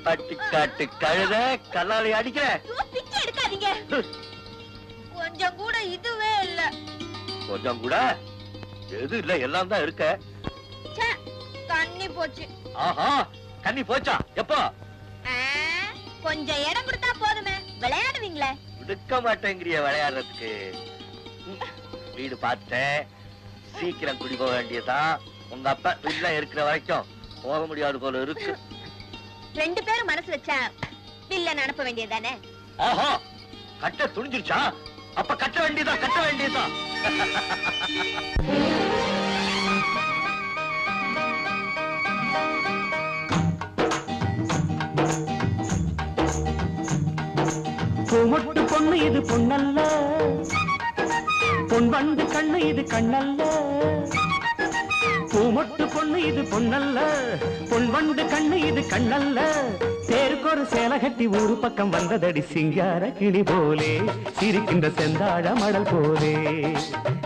பட்டிக்காட்டு கழுத கல்லாலை அடிக்கிற. பிச்சை எடுக்காதீங்க. கொஞ்சம் கூட இதுவே இல்ல. கொஞ்சம் கூட எது இல்ல, எல்லாம் தான் இருக்க. கண்ணி போச்சு. ஆஹா, கண்ணி போச்சா? எப்போ? கொஞ்சம் இடம் கொடுத்தா போதுமே, விளையாடுவீங்களே. விடுக்க மாட்டேங்கிறிய விளையாடுறதுக்கு. வீடு பார்த்தேன், சீக்கிரம் குடி போக வேண்டியதான். உங்க அப்பா வீட்டுல இருக்கிற வரைக்கும் போக முடியாது போல இருக்கு. 2 பேரும் மனசு வச்சா வில்லன் அனுப்ப வேண்டியதானே. ஆஹா, கட்ட துணிஞ்சிருச்சா? அப்ப கட்ட வேண்டியதா, கட்ட வேண்டியதா. பூமொட்டு பொண்ணு இது பொண்ணல்ல, பொன் வண்டு கண்ணு இது கண்ணல்ல. பூமொட்டு பொண்ணு இது பொண்ணல்ல, பொன் வண்டு கண்ணு இது கண்ணல்ல. தேருக்கு ஒரு சேலை கட்டி ஊரு பக்கம் வந்ததடி சிங்கார கிளி போலே, சிரிக்கின்ற செந்தாழ மடல் போலே.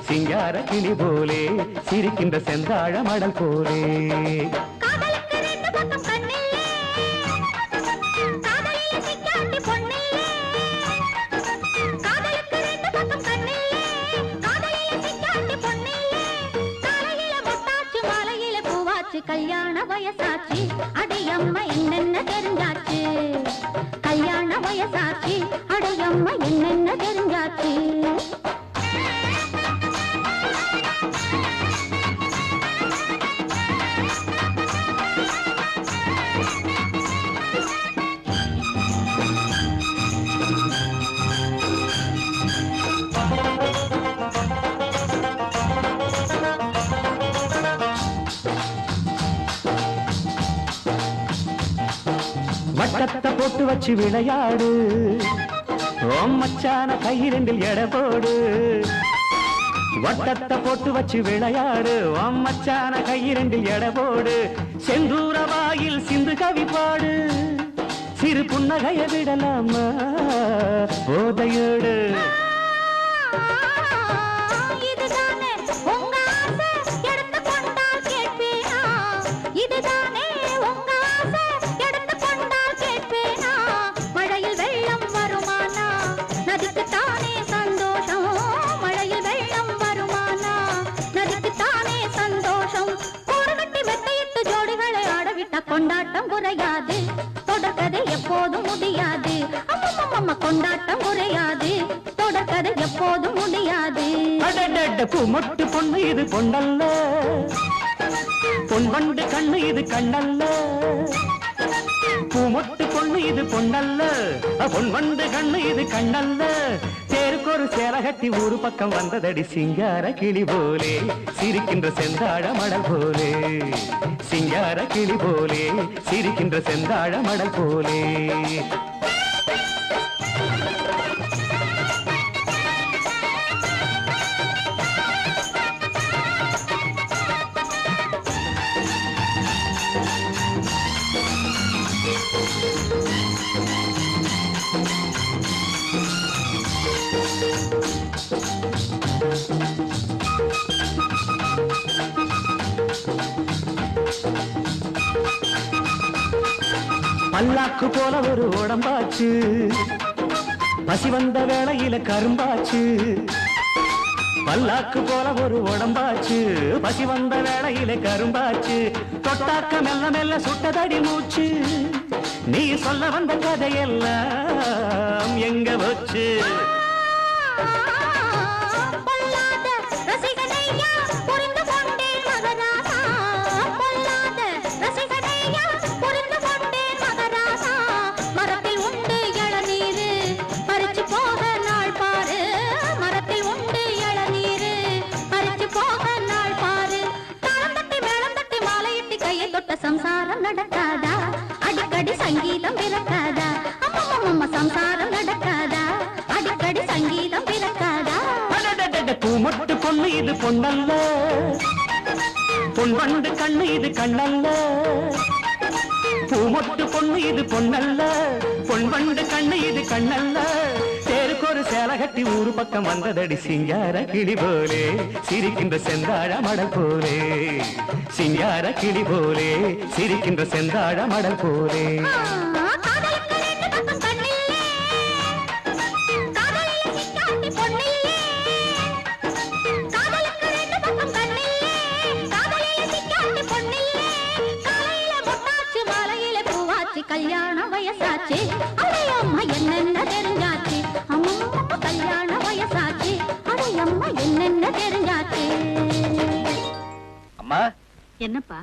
சிங்கார கிளி போலே, சிரிக்கின்ற செந்தாழ மடல் போலே. கல்யாண வயசாச்சு அடையம்மா என்னென்ன தெரிஞ்சாச்சு. கல்யாண வயசாச்சு அடையம்மா என்னென்ன தெரிஞ்சாச்சு. வட்டத்தை போட்டு வச்சு விளையாடு, ஓம் மச்சான கையிரண்டில் எடை போடு. வட்டத்தை போட்டு வச்சு விளையாடு, ஓம் மச்சான கையிரண்டில் எடை போடு. செந்தூர வாயில் சிந்து கவி பாடு, சிறு புன்னகைய விடலாமா போதையோடு. கொண்டாட்டம் குறையாது, தொடர்கதை எப்போதும் முடியாது. அம்மம்மா கொண்டாட்டம் குறையாது, தொடர்கதை எப்போதும் முடியாது. பூமொட்டு பொண்ணு இது பொண்ணல்ல, பொன் வண்டு கண்ணு இது கண்ணல்ல. பூமொட்டு பொண்ணு இது பொண்ணல்ல, பொன் வண்டு கண்ணு இது கண்ணல்ல. தேருக்கு ஒரு சேலை கட்டி ஊரு பக்கம் வந்ததடி சிங்கார கிளி போலே, சிரிக்கின்ற செந்தாழ மடல் போலே. சிங்கார கிளி போலே, சிரிக்கின்ற செந்தாழ மடல் போலே. பல்லாக்கு போல ஒரு உடம்பாச்சு, பசி வந்த வேளையில கரும்பாச்சு. பல்லாக்கு போல ஒரு உடம்பாச்சு, பசி வந்த வேளையில கரும்பாச்சு. தொட்டாக்க மெல்ல மெல்ல சுட்டதடி மூச்சு, நீ சொல்ல வந்த கதையெல்லாம் எங்க வச்சு. சம்சாரம் நடக்காதா, அடிக்கடி சங்கீதம் பிறக்காதா. அம்மம்மா சம்சாரம் நடக்காதா, அடிக்கடி சங்கீதம் பிறக்காதா. பூமொட்டு பொண்ணு இது பொண்ணல்ல, பொன் வண்டு கண்ணு இது கண்ணல்ல. பூமொட்டு பொண்ணு இது பொண்ணல்ல, பொன் வண்டு கண்ணு இது கண்ணல்ல. தேருக்கு ஒரு சேலை கட்டி ஊரு பக்கம் வந்ததடி சிங்கார கிளி போலே, சிரிக்கின்ற செந்தாழ மடல் போலே. சிங்கார கிளி போலே சிரிக்கின்ற செந்தாழ மடல் போலே காதலுக்கு ரெண்டு பக்கம் கண்ணில்லே, காதலில் சிக்காட்டி பொன்னில்லே. காதலுக்கு ரெண்டு பக்கம் கண்ணில்லே, காதலில் சிக்காட்டி பொன்னில்லே. காலையில மொட்டாச்சு, மாலையில பூவாச்சு, கல்யாண வயசாச்சு. அடையம்மா என்னென்ன தெரிஞ்சாச்சு, அம்மா கல்யாண வயசாச்சு. அடையம்மா என்னென்ன தெரிஞ்சாச்சு. அம்மா என்னப்பா?